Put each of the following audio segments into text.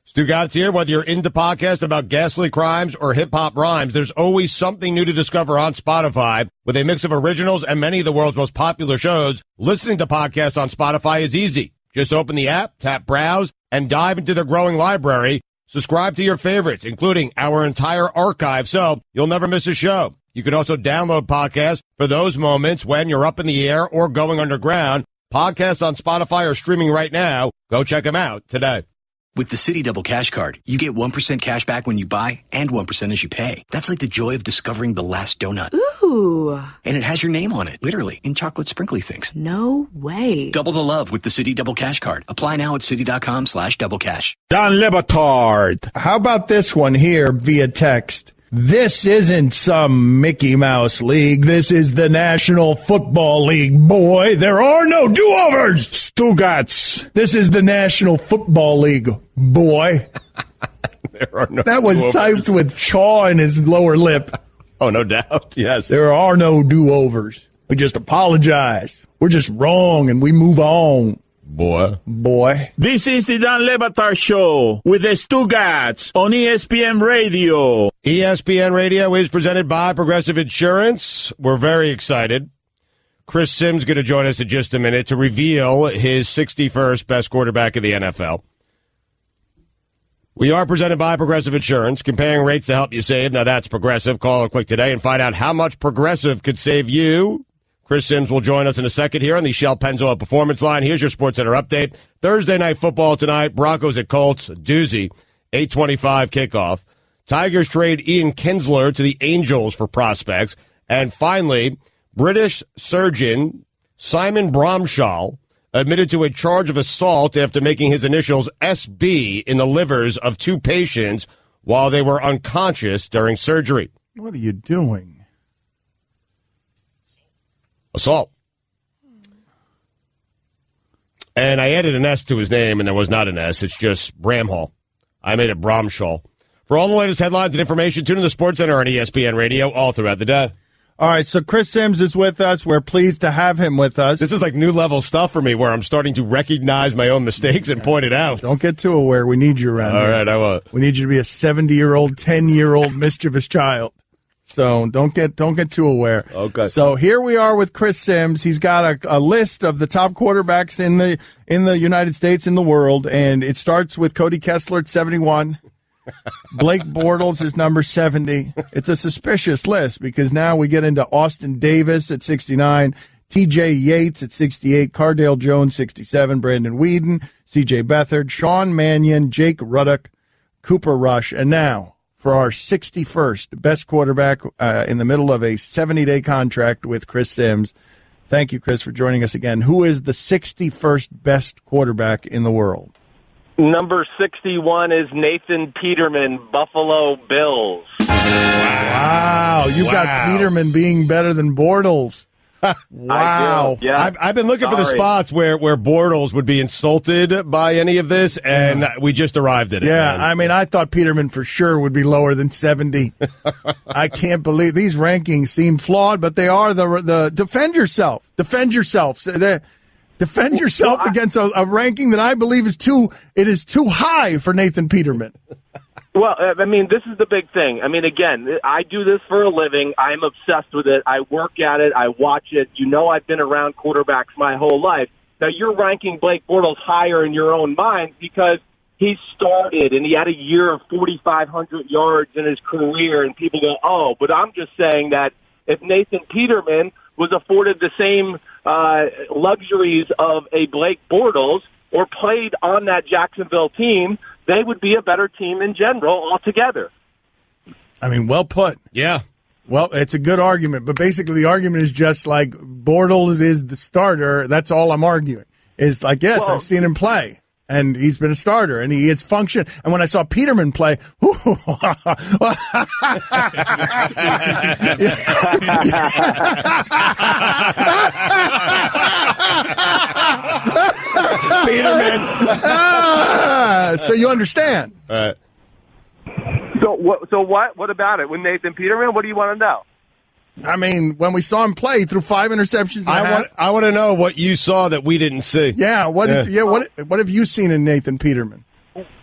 Stugatz here. Whether you're into podcasts about ghastly crimes or hip-hop rhymes, there's always something new to discover on Spotify. With a mix of originals and many of the world's most popular shows, listening to podcasts on Spotify is easy. Just open the app, tap Browse, and dive into their growing library. Subscribe to your favorites, including our entire archive, so you'll never miss a show. You can also download podcasts for those moments when you're up in the air or going underground. Podcasts on Spotify are streaming right now. Go check them out today. With the Citi Double Cash Card, you get 1% cash back when you buy and 1% as you pay. That's like the joy of discovering the last donut. Ooh. And it has your name on it, literally, in chocolate sprinkly things. No way. Double the love with the Citi Double Cash Card. Apply now at Citi.com/doublecash. Don Lebitard. How about this one here via text? This isn't some Mickey Mouse league. This is the National Football League, boy. There are no do-overs. Stugatz. This is the National Football League, boy. There are no That was do-overs. typed with chaw in his lower lip. Oh, no doubt. Yes. There are no do-overs. We just apologize. We're just wrong, and we move on. Boy. This is the Don Lebitard Show with the Stugatz on ESPN Radio. ESPN Radio is presented by Progressive Insurance. We're very excited. Chris Sims going to join us in just a minute to reveal his 61st best quarterback in the NFL. We are presented by Progressive Insurance, comparing rates to help you save. Now that's Progressive. Call or click today and find out how much Progressive could save you. Chris Sims will join us in a second here on the Shell Pennzoil Performance Line. Here's your SportsCenter update. Thursday night football tonight. Broncos at Colts. Doozy. 8:25 kickoff. Tigers trade Ian Kinsler to the Angels for prospects. And finally, British surgeon Simon Bromshall admitted to a charge of assault after making his initials SB in the livers of two patients while they were unconscious during surgery. What are you doing? Assault. And I added an S to his name, and there was not an S. It's just Bramhall. I made it Bromshall. For all the latest headlines and information, tune in to SportsCenter on ESPN Radio all throughout the day. All right, so Chris Sims is with us. We're pleased to have him with us. This is like new level stuff for me where I'm starting to recognize my own mistakes and point it out. Don't get too aware. We need you around All here. right, I won't. We need you to be a 70-year-old, 10-year-old mischievous child. So don't get too aware. Okay. So here we are with Chris Sims. He's got a list of the top quarterbacks in the United States, in the world, and it starts with Cody Kessler at 71. Blake Bortles is number 70. It's a suspicious list because now we get into Austin Davis at 69, T.J. Yates at 68, Cardale Jones 67, Brandon Weeden, C.J. Beathard, Sean Mannion, Jake Ruddock, Cooper Rush, and now for our 61st best quarterback in the middle of a 70-day contract with Chris Sims. Thank you, Chris, for joining us again. Who is the 61st best quarterback in the world? Number 61 is Nathan Peterman, Buffalo Bills. Wow. You've got Peterman being better than Bortles. Wow. Yeah. I've been looking for the spots where Bortles would be insulted by any of this, and we just arrived at it. Yeah, man. I mean, I thought Peterman for sure would be lower than 70. I can't believe these rankings seem flawed, but they are the defend yourself. Defend yourself. Defend yourself against a ranking that I believe is too high for Nathan Peterman. Well, I mean, this is the big thing. I mean, again, I do this for a living. I'm obsessed with it. I work at it. I watch it. You know, I've been around quarterbacks my whole life. Now, you're ranking Blake Bortles higher in your own mind because he started and he had a year of 4,500 yards in his career, and people go, oh, but I'm just saying that if Nathan Peterman was afforded the same luxuries of a Blake Bortles or played on that Jacksonville team, they would be a better team in general altogether. I mean, well put. Yeah. Well, it's a good argument, but basically the argument is just like Bortles is the starter. That's all I'm arguing. Is like, yes, I've seen him play, and he's been a starter, and he is functioned. And when I saw Peterman play, Peterman. So you understand. All right. So what? What about it? With Nathan Peterman, what do you want to know? I mean, when we saw him play, he threw 5 interceptions. I want to know what you saw that we didn't see. Yeah. What have you seen in Nathan Peterman?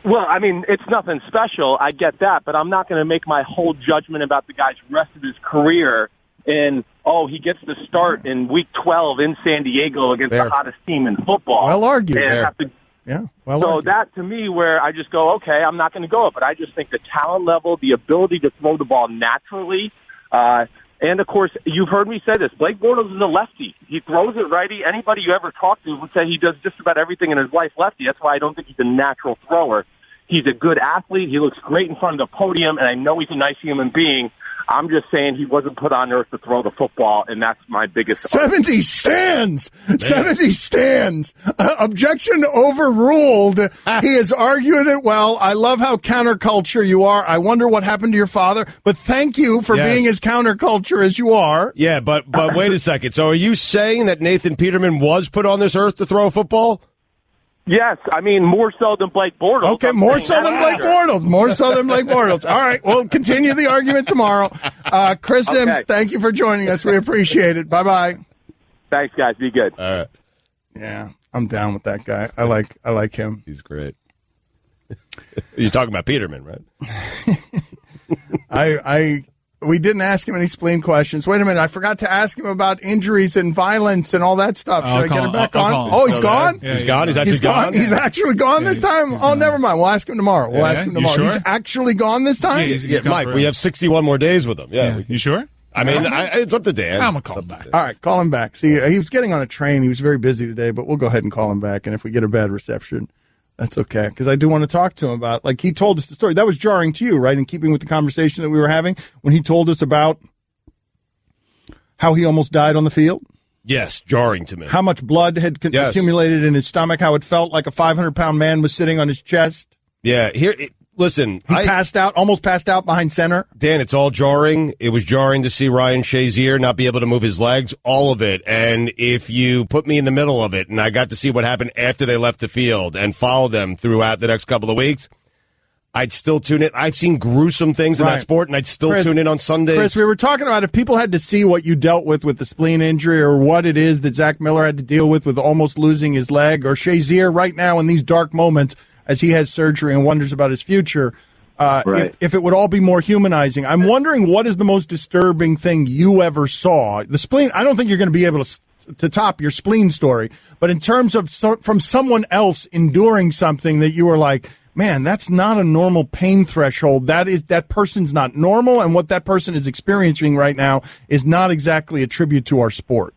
Well, I mean, it's nothing special. I get that, but I'm not going to make my whole judgment about the guy's rest of his career in, he gets to start in Week 12 in San Diego against the hottest team in football. Well argued. That, to me, where I just go, okay, I'm not going to go it, but I just think the talent level, the ability to throw the ball naturally, and, of course, you've heard me say this, Blake Bortles is a lefty. He throws it righty. Anybody you ever talk to would say he does just about everything in his life lefty. That's why I don't think he's a natural thrower. He's a good athlete. He looks great in front of the podium, and I know he's a nice human being. I'm just saying he wasn't put on earth to throw the football, and that's my biggest 70 stands! Man. 70 stands! Objection overruled. He has argued it well. I love how counterculture you are. I wonder what happened to your father, but thank you for being as counterculture as you are. Yeah, but wait a second. So are you saying that Nathan Peterman was put on this earth to throw a football? Yes, I mean, more so than Blake Bortles. Okay, more so than Blake Bortles. More so than Blake Bortles. All right, we'll continue the argument tomorrow. Chris Sims, thank you for joining us. We appreciate it. Bye-bye. Thanks, guys. Be good. All right. Yeah, I'm down with that guy. I like him. He's great. You're talking about Peterman, right? We didn't ask him any spleen questions. Wait a minute. I forgot to ask him about injuries and violence and all that stuff. Should I get him back on? He's gone? Yeah, he's gone? He's actually gone? He's actually gone this time? Never mind. We'll ask him tomorrow. Sure? He's actually gone this time? Yeah, Mike, we have 61 more days with him. Yeah. You sure? I mean, it's up to Dan. I'm going to call him back. All right, call him back. See, he was getting on a train. He was very busy today, but we'll go ahead and call him back. And if we get a bad reception, that's okay, because I do want to talk to him about, like, he told us the story. That was jarring to you, right, in keeping with the conversation that we were having when he told us about how he almost died on the field? Yes, jarring to me. How much blood had accumulated in his stomach, how it felt like a 500-pound man was sitting on his chest. Yeah, listen. He almost passed out behind center. Dan, it's all jarring. It was jarring to see Ryan Shazier not be able to move his legs, all of it. And if you put me in the middle of it and I got to see what happened after they left the field and follow them throughout the next couple of weeks, I'd still tune in. I've seen gruesome things in that sport, and I'd still tune in on Sundays. Chris, we were talking about if people had to see what you dealt with the spleen injury or what it is that Zach Miller had to deal with almost losing his leg, or Shazier right now in these dark moments as he has surgery and wonders about his future, if it would all be more humanizing. I'm wondering what is the most disturbing thing you ever saw. The spleen, I don't think you're going to be able to top your spleen story, but in terms of from someone else enduring something that you were like, man, that's not a normal pain threshold. That person's not normal, and what that person is experiencing right now is not exactly a tribute to our sport.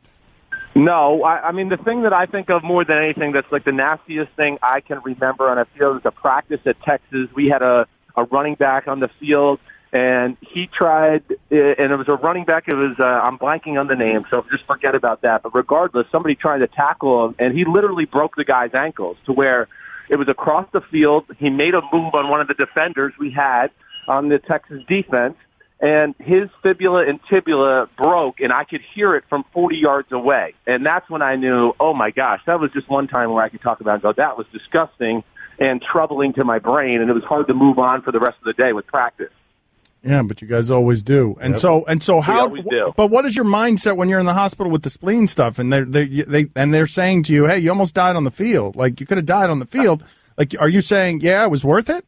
No, I mean, the thing that I think of more than anything that's like the nastiest thing I can remember on a field is a practice at Texas. We had a running back on the field, and he tried, and it was a running back. It was, I'm blanking on the name, so just forget about that. But regardless, somebody tried to tackle him, and he literally broke the guy's ankles to where it was across the field. He made a move on one of the defenders we had on the Texas defense, and his fibula and tibia broke, and I could hear it from 40 yards away. And that's when I knew, oh, my gosh, that was just one time where I could talk about it and go, that was disgusting and troubling to my brain, and it was hard to move on for the rest of the day with practice. Yeah, but you guys always do. And so how? But what is your mindset when you're in the hospital with the spleen stuff, and they're saying to you, "Hey, you almost died on the field. Like you could have died on the field." Like, are you saying, "Yeah, it was worth it"?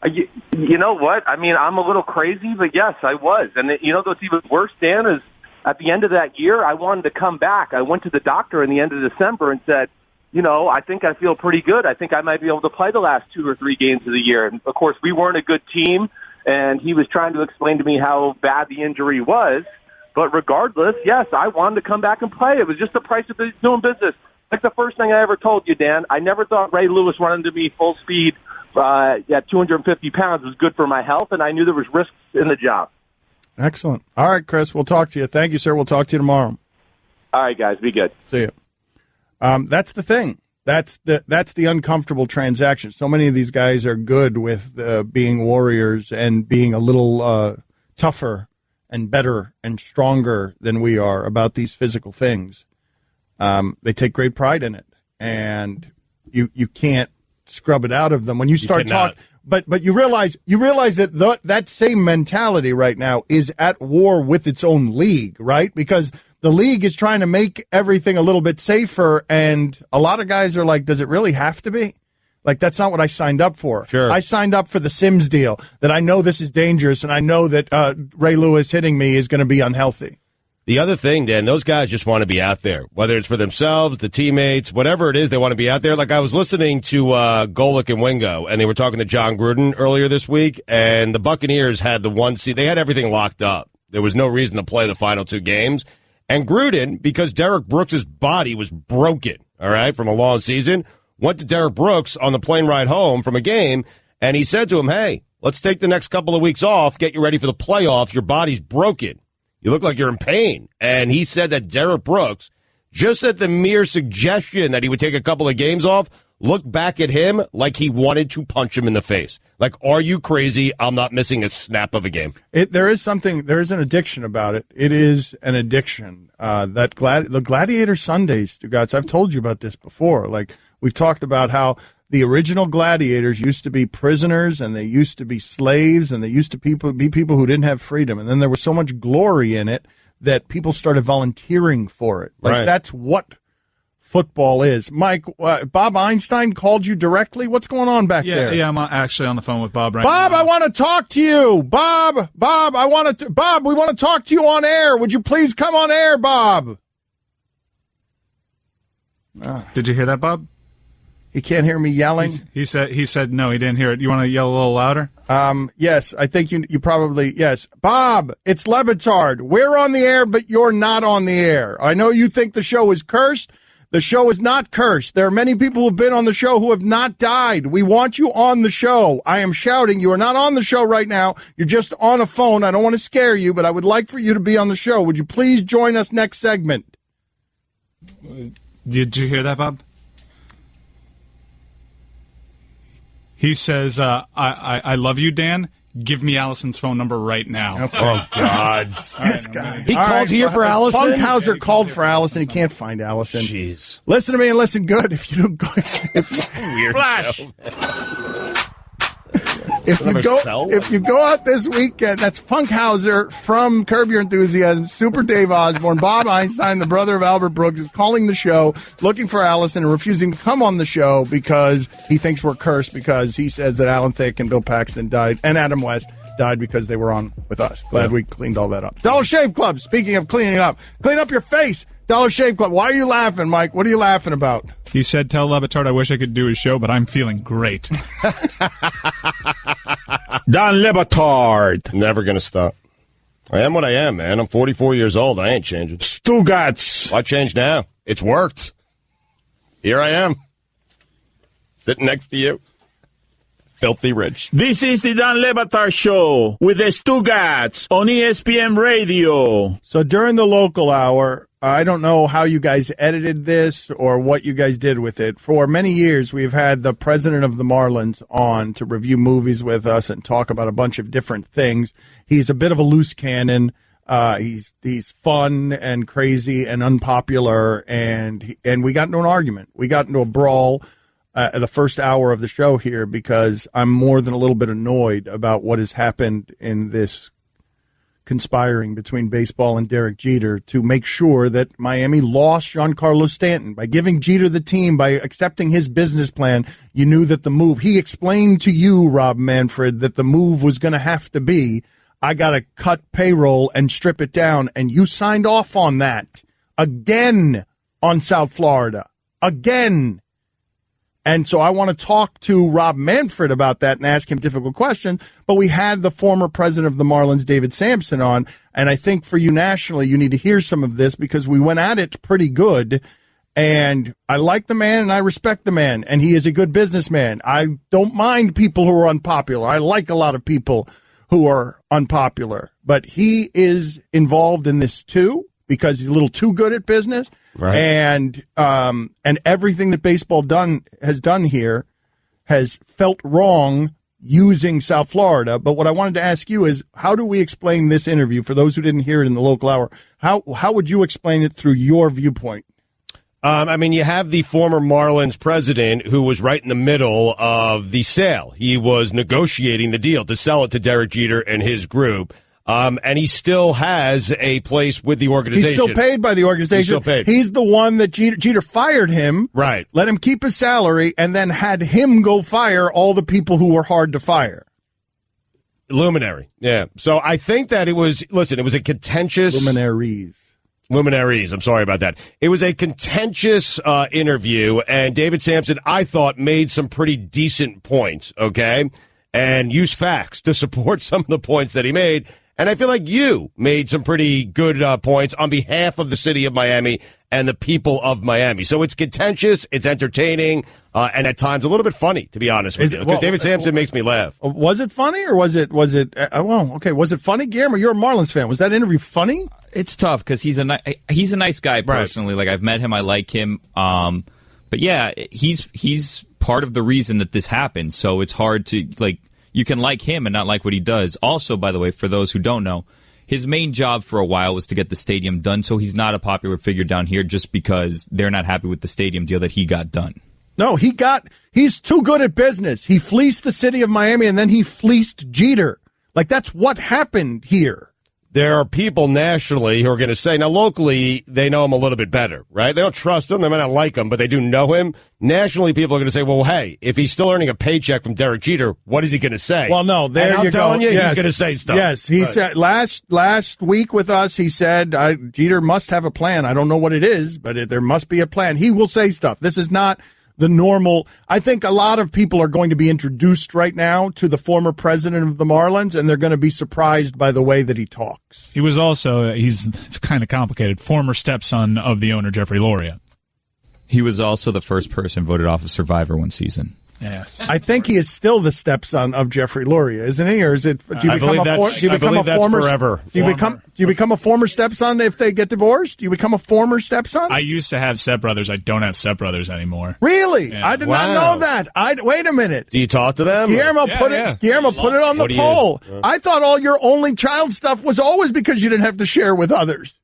You know what? I mean, I'm a little crazy, but yes, I was. And you know what's even worse, Dan, is at the end of that year, I wanted to come back. I went to the doctor in the end of December and said, you know, I think I feel pretty good. I think I might be able to play the last 2 or 3 games of the year. And of course, we weren't a good team. And he was trying to explain to me how bad the injury was. But regardless, yes, I wanted to come back and play. It was just the price of doing business. Like the first thing I ever told you, Dan, I never thought Ray Lewis running to me full speed at 250 pounds was good for my health, and I knew there was risks in the job. Excellent. All right, Chris, we'll talk to you. Thank you, sir. We'll talk to you tomorrow. All right, guys, be good. See you. That's the thing. That's the uncomfortable transaction. So many of these guys are good with being warriors and being a little tougher and better and stronger than we are about these physical things. They take great pride in it, and you can't scrub it out of them when you start talking. But you realize that that same mentality right now is at war with its own league, right? Because the league is trying to make everything a little bit safer, and a lot of guys are like, does it really have to be? Like, that's not what I signed up for. Sure. I signed up for the Sims deal, that I know this is dangerous, and I know that Ray Lewis hitting me is going to be unhealthy. The other thing, Dan, those guys just want to be out there, whether it's for themselves, the teammates, whatever it is, they want to be out there. Like, I was listening to Golick and Wingo, and they were talking to John Gruden earlier this week, and the Buccaneers had the 1 seed. They had everything locked up. There was no reason to play the final 2 games. And Gruden, because Derek Brooks' body was broken, all right, from a long season, went to Derek Brooks on the plane ride home from a game, and he said to him, hey, let's take the next couple of weeks off, get you ready for the playoffs. Your body's broken. You look like you're in pain. And he said that Derek Brooks, just at the mere suggestion that he would take a couple of games off, looked back at him like he wanted to punch him in the face. Like, are you crazy? I'm not missing a snap of a game. There is an addiction about it. It is an addiction. The Gladiator Sundays, guys, I've told you about this before. Like, we've talked about how the original gladiators used to be prisoners, and they used to be slaves, and they used to be people who didn't have freedom. And then there was so much glory in it that people started volunteering for it. Like, That's what football is. Mike, Bob Einstein called you directly? What's going on back there? Yeah, I'm actually on the phone with Bob right now. Bob, I want to talk to you. Bob, we want to talk to you on air. Would you please come on air, Bob? Did you hear that, Bob? He can't hear me yelling. He said no, he didn't hear it. You want to yell a little louder? Yes, I think you probably, yes. Bob, it's Levitard. We're on the air, but you're not on the air. I know you think the show is cursed. The show is not cursed. There are many people who have been on the show who have not died. We want you on the show. I am shouting. You are not on the show right now. You're just on a phone. I don't want to scare you, but I would like for you to be on the show. Would you please join us next segment? Did you hear that, Bob? He says, I love you, Dan. Give me Allison's phone number right now. Oh, God. This guy. He called here for Allison? Funkhauser called for Allison. He can't find Allison. Jeez. Listen to me and listen good. If you don't go, Weird. Flash. If you go out this weekend, that's Funkhauser from Curb Your Enthusiasm, Super Dave Osborne, Bob Einstein, the brother of Albert Brooks, is calling the show, looking for Allison, and refusing to come on the show because he thinks we're cursed because he says that Alan Thicke and Bill Paxton died, and Adam West died because they were on with us. Glad we cleaned all that up. Dollar Shave Club, speaking of cleaning up, clean up your face. Dollar Shave Club. Why are you laughing, Mike? What are you laughing about? He said, tell Levitard I wish I could do his show, but I'm feeling great. Don Levitard. Never going to stop. I am what I am, man. I'm 44 years old. I ain't changing. Stugats. Why change now? It's worked. Here I am. Sitting next to you. Filthy rich. This is the Don Levitard Show with the Stugats on ESPN Radio. So during the local hour, I don't know how you guys edited this or what you guys did with it. For many years, we've had the president of the Marlins on to review movies with us and talk about a bunch of different things. He's a bit of a loose cannon. He's fun and crazy and unpopular, and we got into an argument. We got into a brawl the first hour of the show here because I'm more than a little bit annoyed about what has happened in this conspiring between baseball and Derek Jeter to make sure that Miami lost Giancarlo Stanton. By giving Jeter the team, by accepting his business plan, you knew that the move, he explained to you, Rob Manfred, that the move was going to have to be, I got to cut payroll and strip it down, and you signed off on that again on South Florida. Again. And so I want to talk to Rob Manfred about that and ask him difficult questions. But we had the former president of the Marlins, David Samson, on. And I think for you nationally, you need to hear some of this because we went at it pretty good. And I like the man and I respect the man. And he is a good businessman. I don't mind people who are unpopular. I like a lot of people who are unpopular. But he is involved in this too because he's a little too good at business. Right. And everything that baseball has done here has felt wrong using South Florida. But what I wanted to ask you is, how do we explain this interview for those who didn't hear it in the local hour? How would you explain it through your viewpoint? I mean, you have the former Marlins president who was right in the middle of the sale. He was negotiating the deal to sell it to Derek Jeter and his group. And he still has a place with the organization. He's still paid by the organization. He's still paid. He's the one that Jeter fired him. Right. Let him keep his salary and then had him go fire all the people who were hard to fire. Luminary. Yeah. So I think that it was a contentious. Luminaries. I'm sorry about that. It was a contentious interview, and David Samson, I thought, made some pretty decent points, okay? And used facts to support some of the points that he made. And I feel like you made some pretty good points on behalf of the city of Miami and the people of Miami. So it's contentious, it's entertaining, and at times a little bit funny, to be honest with you. Because David Samson makes me laugh. Was it funny or was it was it funny, Guillermo? You're a Marlins fan. Was that interview funny? It's tough because he's a nice guy personally. Right. Like, I've met him, I like him. But yeah, he's part of the reason that this happened. So it's hard to, like, you can like him and not like what he does. Also, by the way, for those who don't know, his main job for a while was to get the stadium done, so he's not a popular figure down here just because they're not happy with the stadium deal that he got done. No, he's too good at business. He fleeced the city of Miami, and then he fleeced Jeter. Like, that's what happened here. There are people nationally who are going to say, now locally, they know him a little bit better, right? They don't trust him. They might not like him, but they do know him. Nationally, people are going to say, well, hey, if he's still earning a paycheck from Derek Jeter, what is he going to say? Well, no, there and you go. He's Yes. going to say stuff. Yes, he said last week with us, he said, Jeter must have a plan. I don't know what it is, but there must be a plan. He will say stuff. This is not the normal. I think a lot of people are going to be introduced right now to the former president of the Marlins, and they're going to be surprised by the way that he talks. He was also, it's kind of complicated, former stepson of the owner, Jeffrey Loria. He was also the first person voted off of Survivor one season. Yes. I think he is still the stepson of Jeffrey Loria, isn't he? Or is it? Do you become a former forever? Do you become a former stepson if they get divorced? Do you become a former stepson? I used to have stepbrothers. I don't have stepbrothers anymore. Really? Yeah. I did not know that. Wait a minute. Do you talk to them? Guillermo, put it on the poll. I thought all your only child stuff was always because you didn't have to share with others.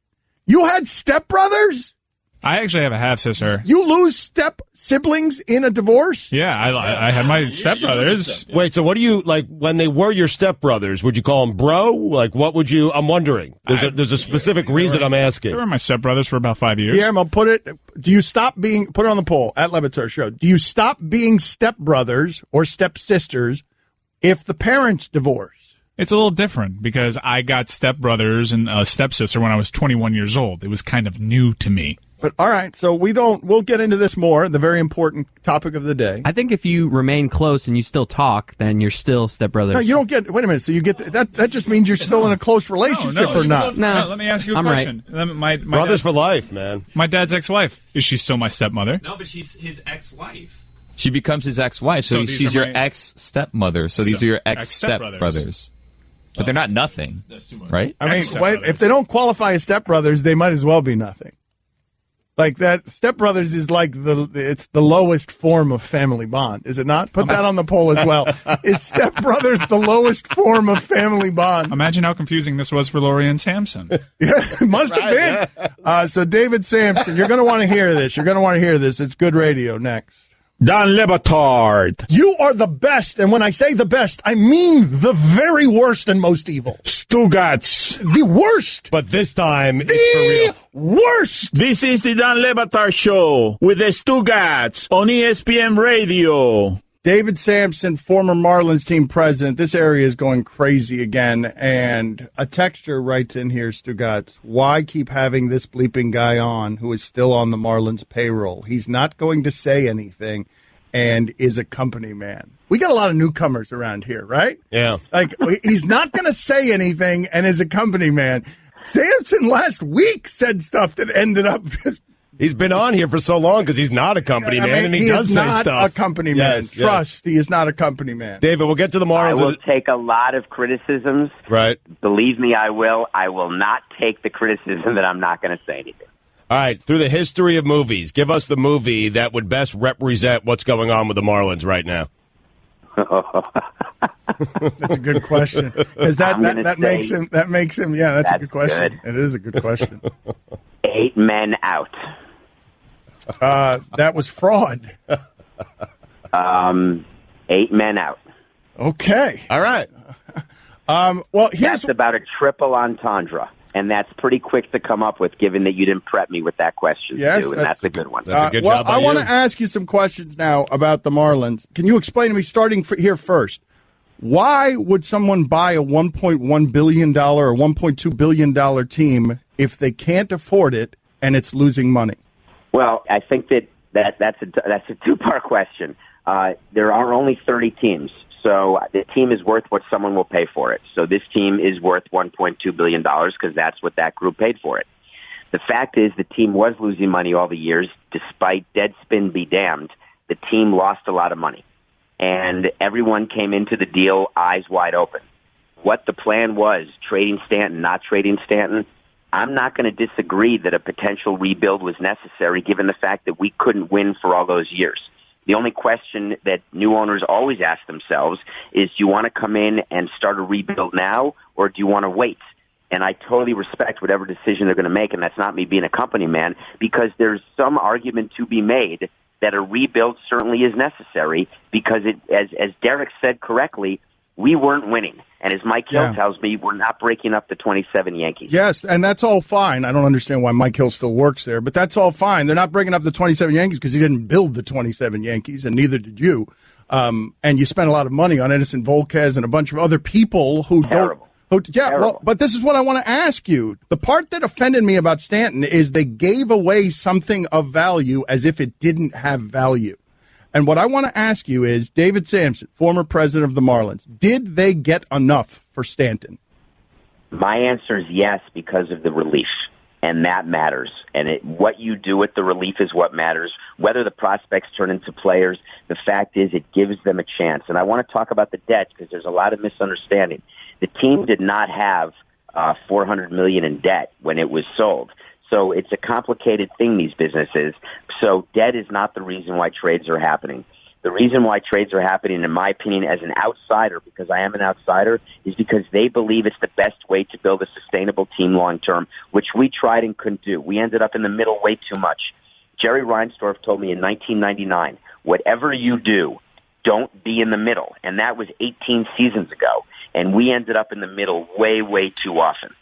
You had stepbrothers? I actually have a half-sister. You lose step-siblings in a divorce? Yeah, I had my stepbrothers. Wait, so what do you, like, when they were your stepbrothers, would you call them bro? Like, what would you, I'm wondering. There's a specific reason I'm asking. They were my stepbrothers for about 5 years. Guillermo, put it on the poll, at Levitar Show. Do you stop being stepbrothers or stepsisters if the parents divorce? It's a little different because I got stepbrothers and a stepsister when I was 21 years old. It was kind of new to me. But all right, so we'll get into this more, the very important topic of the day. I think if you remain close and you still talk, then you're still stepbrothers. No, you don't get, wait a minute, so you get, that just means you're still in a close relationship or not? No, let me ask you a question. Right. My brothers for life, man. My dad's ex-wife, is she still my stepmother? No, but she's his ex-wife. She becomes his ex-wife, so she's your ex-stepmother. So these are your ex-stepbrothers. But they're not nothing, right? I mean, if they don't qualify as stepbrothers, they might as well be nothing. Like that, stepbrothers is like it's the lowest form of family bond, is it not? Put that on the poll as well. Is stepbrothers the lowest form of family bond? Imagine how confusing this was for Laurie and Samson. Yeah, it must have been. Yeah. So David Samson, you're going to want to hear this. It's good radio next. Dan Le Batard. You are the best, and when I say the best, I mean the very worst and most evil. Stugats. The worst. But this time, it's for real. Worst. This is the Dan Le Batard Show with the Stugats on ESPN Radio. David Samson, former Marlins team president. This area is going crazy again, and a texter writes in here, Stugats, why keep having this bleeping guy on who is still on the Marlins payroll? He's not going to say anything and is a company man. We got a lot of newcomers around here, right? Yeah. Like, he's not going to say anything and is a company man. Samson last week said stuff that ended up just... He's been on here for so long because he's not a company man, and he does say stuff. He is not a company man. Yes, Trust, he is not a company man. David, we'll get to the Marlins. I will take a lot of criticisms. Right. Believe me, I will. I will not take the criticism that I'm not going to say anything. All right, through the history of movies, give us the movie that would best represent what's going on with the Marlins right now. That's a good question. Because that makes him, yeah, that's a good question. Good. It is a good question. 8 Men Out. That was fraud. 8 Men Out. Okay. All right. Well, here's That's about a triple entendre. And that's pretty quick to come up with, given that you didn't prep me with that question. Yes, Stu, and that's a good one. That's a good well, job by I want you. to ask you some questions now about the Marlins. Can you explain to me, starting here first, why would someone buy a $1.1 billion or $1.2 billion team if they can't afford it and it's losing money? Well, I think that's a two-part question. There are only 30 teams, so the team is worth what someone will pay for it. So this team is worth $1.2 billion because that's what that group paid for it. The fact is the team was losing money all the years. Despite Deadspin be damned, the team lost a lot of money. And everyone came into the deal eyes wide open. What the plan was, trading Stanton, not trading Stanton, I'm not going to disagree that a potential rebuild was necessary given the fact that we couldn't win for all those years. The only question that new owners always ask themselves is, do you want to come in and start a rebuild now, or do you want to wait? And I totally respect whatever decision they're going to make, and that's not me being a company man, because there's some argument to be made that a rebuild certainly is necessary because, as Derek said correctly, we weren't winning. And as Mike Hill tells me, we're not breaking up the 27 Yankees. Yes, and that's all fine. I don't understand why Mike Hill still works there, but that's all fine. They're not breaking up the 27 Yankees because he didn't build the 27 Yankees, and neither did you. And you spent a lot of money on Edison Volquez and a bunch of other people who Terrible. Well, but this is what I want to ask you. The part that offended me about Stanton is they gave away something of value as if it didn't have value. And what I want to ask you is, David Samson, former president of the Marlins, did they get enough for Stanton? My answer is yes, because of the relief, and that matters. And what you do with the relief is what matters. Whether the prospects turn into players, the fact is it gives them a chance. And I want to talk about the debt because there's a lot of misunderstanding. The team did not have $400 million in debt when it was sold. So it's a complicated thing, these businesses. So debt is not the reason why trades are happening. The reason why trades are happening, in my opinion, as an outsider, because I am an outsider, is because they believe it's the best way to build a sustainable team long term, which we tried and couldn't do. We ended up in the middle way too much. Jerry Reinsdorf told me in 1999, whatever you do, don't be in the middle. And that was 18 seasons ago. And we ended up in the middle way, way too often.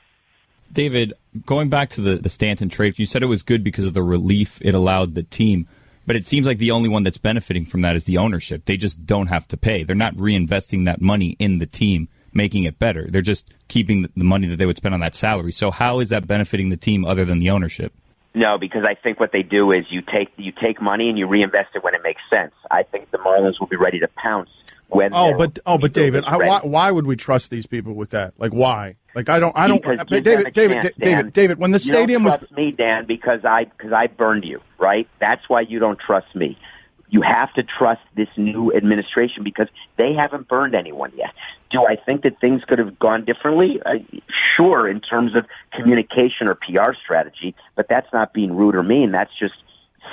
David, going back to the Stanton trade, you said it was good because of the relief it allowed the team, but it seems like the only one that's benefiting from that is the ownership. They just don't have to pay. They're not reinvesting that money in the team, making it better. They're just keeping the money that they would spend on that salary. So how is that benefiting the team other than the ownership? No, because I think what they do is you take money and you reinvest it when it makes sense. I think the Marlins will be ready to pounce when. But David, why would we trust these people with that? Like, why? Like, I don't. David, when the stadium was. You don't trust me, Dan, because I burned you, right? That's why you don't trust me. You have to trust this new administration because they haven't burned anyone yet. Do I think that things could have gone differently? Sure, in terms of communication or PR strategy, but that's not being rude or mean. That's just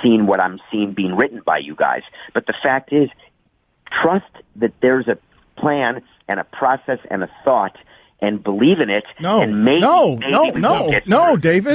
seeing what I'm seeing being written by you guys. But the fact is, trust that there's a plan and a process and a thought, and believe in it. David,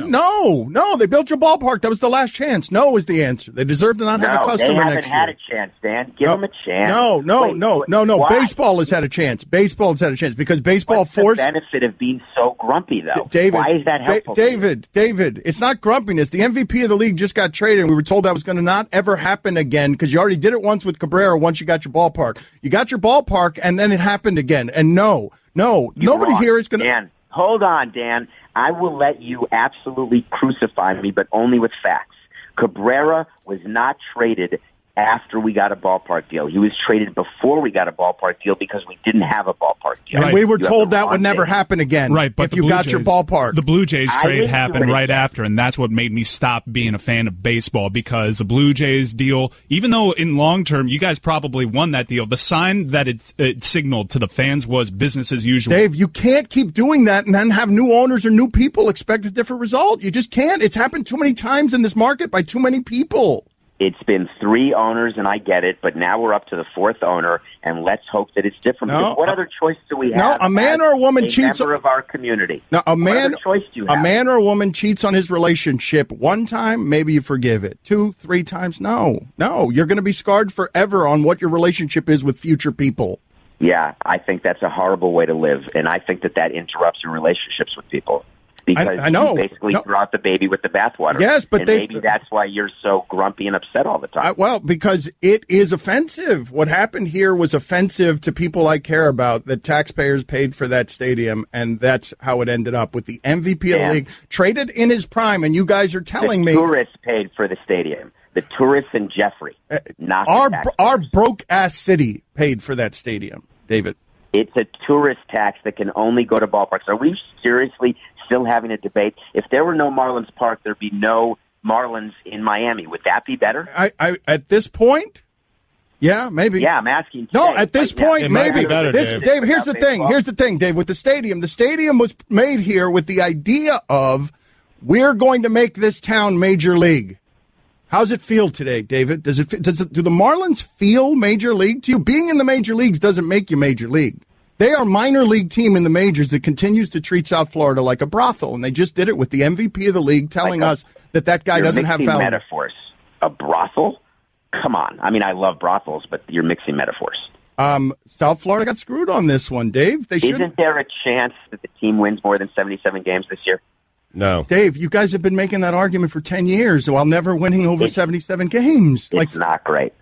no. They built your ballpark. That was the last chance. No is the answer. They deserve to not have a customer next year. They haven't had a chance, Dan. Give them a chance. No. Why? Baseball has had a chance. Because baseball What's forced. the benefit of being so grumpy, though? David, why is that helpful? David, it's not grumpiness. The MVP of the league just got traded, and we were told that was going to not ever happen again because you already did it once with Cabrera once you got your ballpark. You got your ballpark, and then it happened again. And nobody here is going to. Dan, hold on, Dan. I will let you absolutely crucify me, but only with facts. Cabrera was not traded after we got a ballpark deal. He was traded before we got a ballpark deal because we didn't have a ballpark deal. And we were told that would never happen again. Right, but if you got your ballpark. The Blue Jays trade happened right after, and that's what made me stop being a fan of baseball because the Blue Jays deal, even though in long term you guys probably won that deal, the sign that it signaled to the fans was business as usual. Dave, you can't keep doing that and then have new owners or new people expect a different result. You just can't. It's happened too many times in this market by too many people. It's been 3 owners, and I get it, but now we're up to the 4th owner, and let's hope that it's different. No, what other choice do we have? No, a man or a woman cheats. Member of our community. No, what other choice do you have? A man or a woman cheats on his relationship one time, maybe you forgive it. 2, 3 times, no. You're going to be scarred forever on what your relationship is with future people. Yeah, I think that's a horrible way to live, and I think that interrupts your relationships with people. Because I know. you basically throw out the baby with the bathwater. Yes, but maybe that's why you're so grumpy and upset all the time. Well, because it is offensive. What happened here was offensive to people I care about, that taxpayers paid for that stadium, and that's how it ended up with the MVP of the league, traded in his prime, and you guys are telling me... tourists paid for the stadium. The tourists in Jeffrey, not our broke-ass city paid for that stadium, David. It's a tourist tax that can only go to ballparks. Are we seriously still having a debate? If there were no Marlins Park, there'd be no Marlins in Miami. Would that be better? I at this point, yeah, maybe. Yeah, I'm asking. No, at this point, maybe. Better, Dave, here's the thing. Here's the thing, Dave. With the stadium was made here with the idea of we're going to make this town major league. How's it feel today, David? Do the Marlins feel major league to you? Being in the major leagues doesn't make you major league. They are a minor league team in the majors that continues to treat South Florida like a brothel, and they just did it with the MVP of the league telling us that guy doesn't have value. Metaphors. A brothel? Come on. I mean, I love brothels, but you're mixing metaphors. South Florida got screwed on this one, Dave. Isn't there a chance that the team wins more than 77 games this year? No. Dave, you guys have been making that argument for 10 years while never winning over 77 games. It's not great.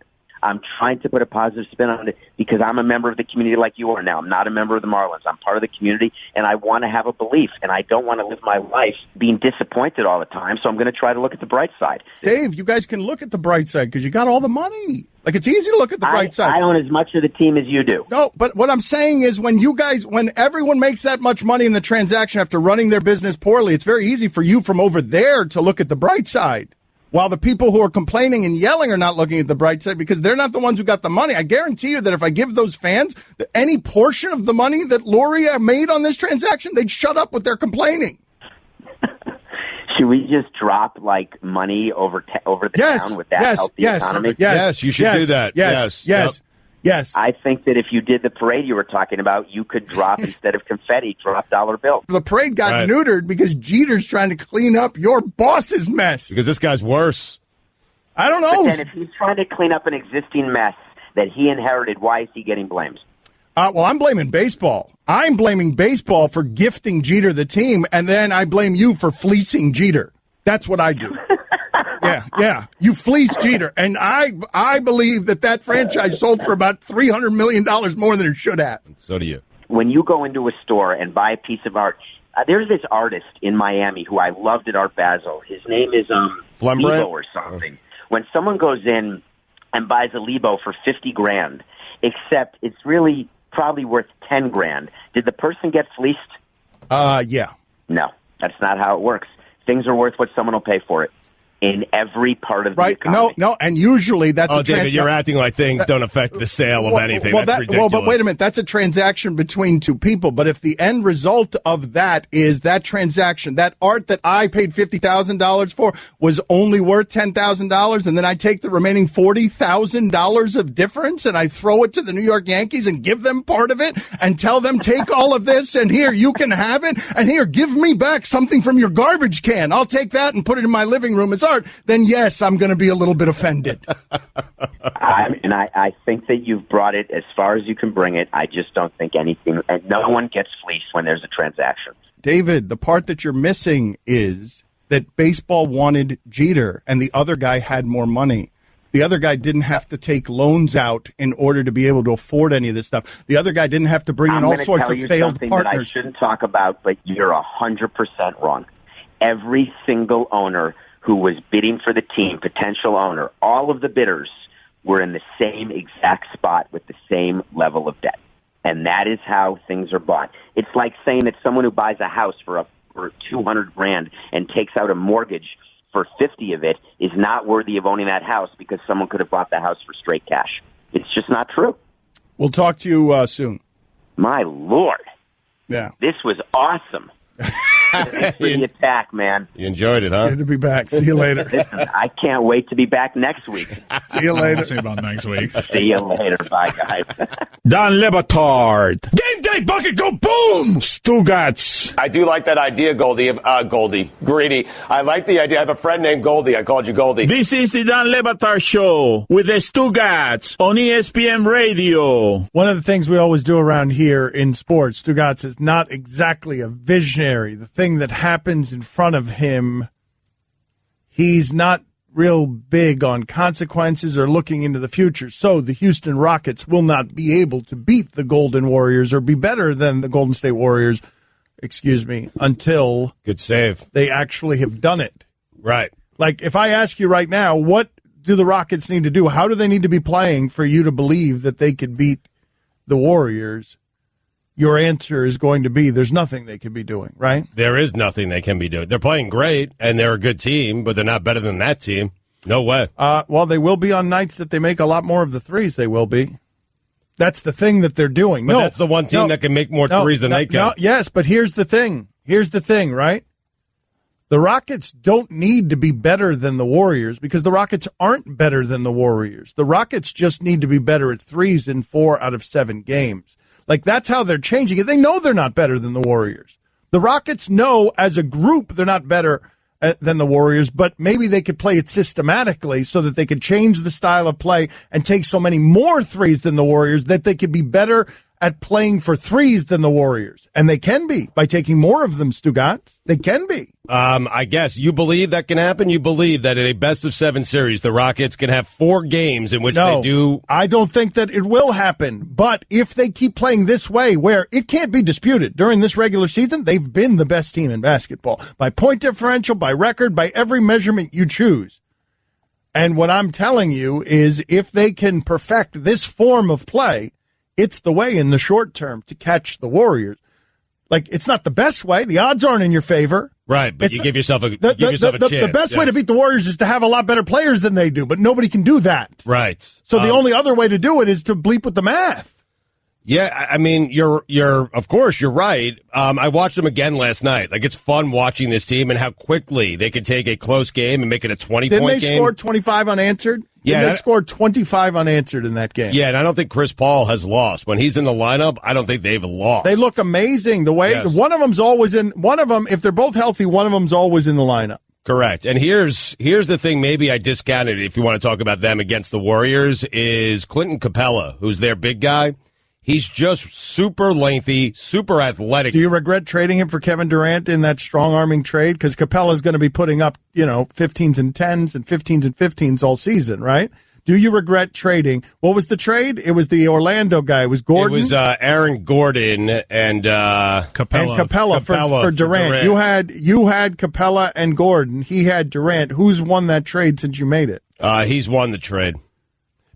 I'm trying to put a positive spin on it because I'm a member of the community like you are now. I'm not a member of the Marlins. I'm part of the community, and I want to have a belief, and I don't want to live my life being disappointed all the time, so I'm going to try to look at the bright side. Dave, you guys can look at the bright side because you got all the money. Like, it's easy to look at the bright side. I own as much of the team as you do. No, but what I'm saying is when everyone makes that much money in the transaction after running their business poorly, it's very easy for you from over there to look at the bright side. While the people who are complaining and yelling are not looking at the bright side because they're not the ones who got the money. I guarantee you that if I give those fans any portion of the money that Loria made on this transaction, they'd shut up with their complaining. Should we just drop money over the town with that help the economy? Yes, you should do that. Yes. I think that if you did the parade you were talking about, you could drop, instead of confetti, drop dollar bills. The parade got neutered because Jeter's trying to clean up your boss's mess. Because this guy's worse. I don't know. But then if he's trying to clean up an existing mess that he inherited, why is he getting blamed? Well, I'm blaming baseball. I'm blaming baseball for gifting Jeter the team, and then I blame you for fleecing Jeter. That's what I do. Yeah. You fleeced Jeter, and I believe that franchise sold for about $300 million more than it should have. So do you. When you go into a store and buy a piece of art, there's this artist in Miami who I loved at Art Basel. His name is Lebo or something. When someone goes in and buys a Lebo for $50,000, except it's really probably worth $10,000, did the person get fleeced? Yeah. No, that's not how it works. Things are worth what someone will pay for it. In every part of the economy. No, and usually that's David, you're acting like things don't affect the sale of anything. That's ridiculous. But wait a minute, that's a transaction between two people. But if the end result of that is that transaction, that art that I paid $50,000 for was only worth $10,000, and then I take the remaining $40,000 of difference and I throw it to the New York Yankees and give them part of it and tell them, take all of this and here, you can have it, and here, give me back something from your garbage can. I'll take that and put it in my living room as art. Then yes, I'm going to be a little bit offended. I think that you've brought it as far as you can bring it. I just don't think anything, and no one gets fleeced when there's a transaction. David, the part that you're missing is that baseball wanted Jeter and the other guy had more money. The other guy didn't have to take loans out in order to be able to afford any of this stuff. The other guy didn't have to bring in all sorts of failed partners. That I shouldn't talk about, but you're 100% wrong. Every single owner who was bidding for the team, potential owner, all of the bidders were in the same exact spot with the same level of debt. And that is how things are bought. It's like saying that someone who buys a house for $200,000 and takes out a mortgage for 50 of it is not worthy of owning that house because someone could have bought the house for straight cash. It's just not true. We'll talk to you soon. My Lord. Yeah. This was awesome. Thanks for the attack, man. You enjoyed it, huh? Good to be back. See you later. Listen, I can't wait to be back next week. See you later. See you about next week. See you later. Bye, guys. Dan Lebatard. Game day bucket, go boom! Stugats. I do like that idea, Goldie. Greedy. I like the idea. I have a friend named Goldie. I called you Goldie. This is the Dan Lebatard Show with the Stugats on ESPN Radio. One of the things we always do around here in sports, Stugats is not exactly a visionary. The thing that happens in front of him, he's not real big on consequences or looking into the future. So the Houston Rockets will not be able to beat the Golden Warriors or be better than the Golden State Warriors, until Good save. they actually have done it. Right. Like, if I ask you right now, what do the Rockets need to do? How do they need to be playing for you to believe that they could beat the Warriors? Your answer is going to be there's nothing they can be doing, right? There is nothing they can be doing. They're playing great, and they're a good team, but they're not better than that team. No way. Well, they will be on nights that they make a lot more of the threes. They will be. That's the thing that they're doing. But that's the one team that can make more threes than they can. Yes, but here's the thing. Here's the thing, right? The Rockets don't need to be better than the Warriors because the Rockets aren't better than the Warriors. The Rockets just need to be better at threes in 4 out of 7 games. Like, that's how they're changing it. They know they're not better than the Warriors. The Rockets know as a group they're not better than the Warriors, but maybe they could play it systematically so that they could change the style of play and take so many more threes than the Warriors that they could be better at playing for threes than the Warriors. And they can be by taking more of them, Stugats. They can be. I guess you believe that can happen. You believe that in a best-of-7 series, the Rockets can have 4 games in which they do. I don't think that it will happen. But if they keep playing this way, where it can't be disputed during this regular season, they've been the best team in basketball by point differential, by record, by every measurement you choose. And what I'm telling you is if they can perfect this form of play, it's the way in the short term to catch the Warriors. Like, it's not the best way. The odds aren't in your favor. Right, but you give yourself a chance. The best way to beat the Warriors is to have a lot better players than they do, but nobody can do that. Right. So the only other way to do it is to bleep with the math. Yeah, I mean, of course, you're right. I watched them again last night. Like, it's fun watching this team and how quickly they could take a close game and make it a 20-point game. Didn't they score 25 unanswered? They scored 25 unanswered in that game. Yeah, and I don't think Chris Paul has lost. When he's in the lineup, I don't think they've lost. They look amazing. The way one of them's always in. One of them, if they're both healthy, one of them's always in the lineup. Correct. And here's the thing. Maybe I discounted it if you want to talk about them against the Warriors. Is Clinton Capella, who's their big guy. He's just super lengthy, super athletic. Do you regret trading him for Kevin Durant in that strong-arming trade? Because Capella's going to be putting up, 15s and 10s and 15s and 15s all season, right? Do you regret trading? What was the trade? It was the Orlando guy. It was Gordon. It was Aaron Gordon and Capella for Durant. You had Capella and Gordon. He had Durant. Who's won that trade since you made it? He's won the trade.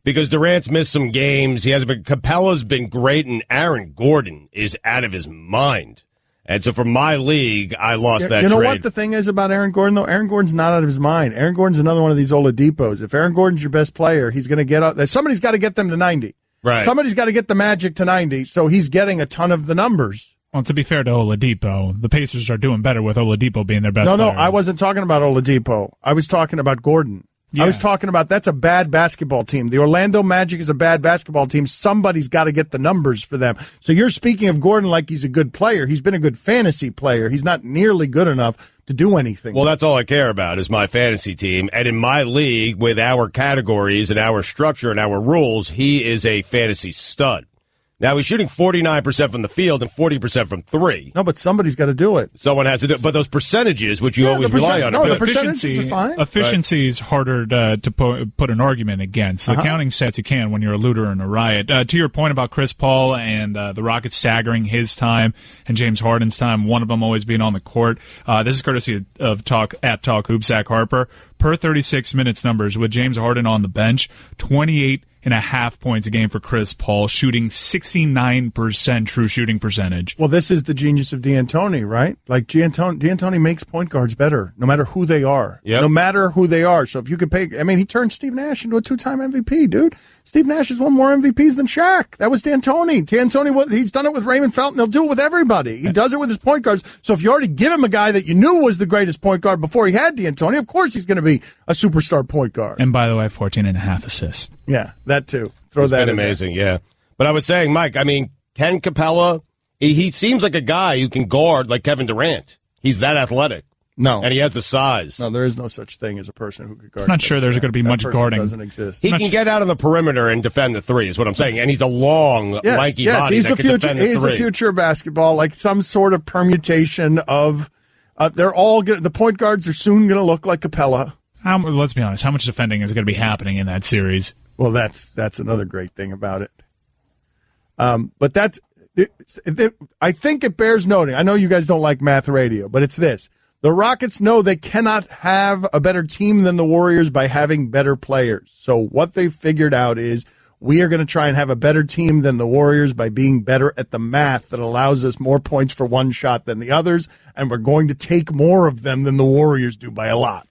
Because Durant's missed some games. He hasn't been. Capella's been great, and Aaron Gordon is out of his mind. And so for my league, I lost that trade. You know what the thing is about Aaron Gordon, though? Aaron Gordon's not out of his mind. Aaron Gordon's another one of these Oladipos. If Aaron Gordon's your best player, he's going to get out. Somebody's got to get them to 90. Right. Somebody's got to get the Magic to 90, so he's getting a ton of the numbers. Well, to be fair to Oladipo, the Pacers are doing better with Oladipo being their best player. No, I wasn't talking about Oladipo. I was talking about Gordon. Yeah. I was talking about that's a bad basketball team. The Orlando Magic is a bad basketball team. Somebody's got to get the numbers for them. So you're speaking of Gordon like he's a good player. He's been a good fantasy player. He's not nearly good enough to do anything. Well, that's all I care about is my fantasy team. And in my league, with our categories and our structure and our rules, he is a fantasy stud. Now, he's shooting 49% from the field and 40% from 3. No, but somebody's got to do it. Someone has to do it. But those percentages, which you always rely on. No, the percentages are fine. Efficiency is harder to put an argument against. The counting sets you can when you're a looter and a riot. To your point about Chris Paul and the Rockets staggering his time and James Harden's time, one of them always being on the court. This is courtesy of Talk Hoops, Zach Harper. Per 36 minutes numbers, with James Harden on the bench, 28.5 points a game for Chris Paul, shooting 69% true shooting percentage. Well, this is the genius of D'Antoni, right? Like, D'Antoni makes point guards better, no matter who they are. Yep. No matter who they are. So if you could pay, he turned Steve Nash into a 2-time MVP, dude. Steve Nash has won more MVPs than Shaq. That was D'Antoni. D'Antoni, he's done it with Raymond Felton. He'll do it with everybody. He does it with his point guards. So if you already give him a guy that you knew was the greatest point guard before he had D'Antoni, of course he's going to be a superstar point guard. And by the way, 14.5 assists. Yeah, that too. Throw It's that been in amazing, yeah. But I was saying, Mike, I mean, Ken Capella, he seems like a guy who can guard like Kevin Durant. He's that athletic. No. And he has the size. No, there is no such thing as a person who could guard. I'm not sure there's going to be much guarding. Doesn't exist. He can get out on the perimeter and defend the three, is what I'm saying. And he's a long, lanky body he's that the can future. defend the He's three. the future of basketball, like some sort of permutation of. They're all the point guards are soon going to look like Capella. Let's be honest. How much defending is going to be happening in that series? Well, that's another great thing about it. But that's. I think it bears noting. I know you guys don't like math radio, but it's this. The Rockets know they cannot have a better team than the Warriors by having better players. So what they've figured out is we are going to try and have a better team than the Warriors by being better at the math that allows us more points for one shot than the others, and we're going to take more of them than the Warriors do by a lot.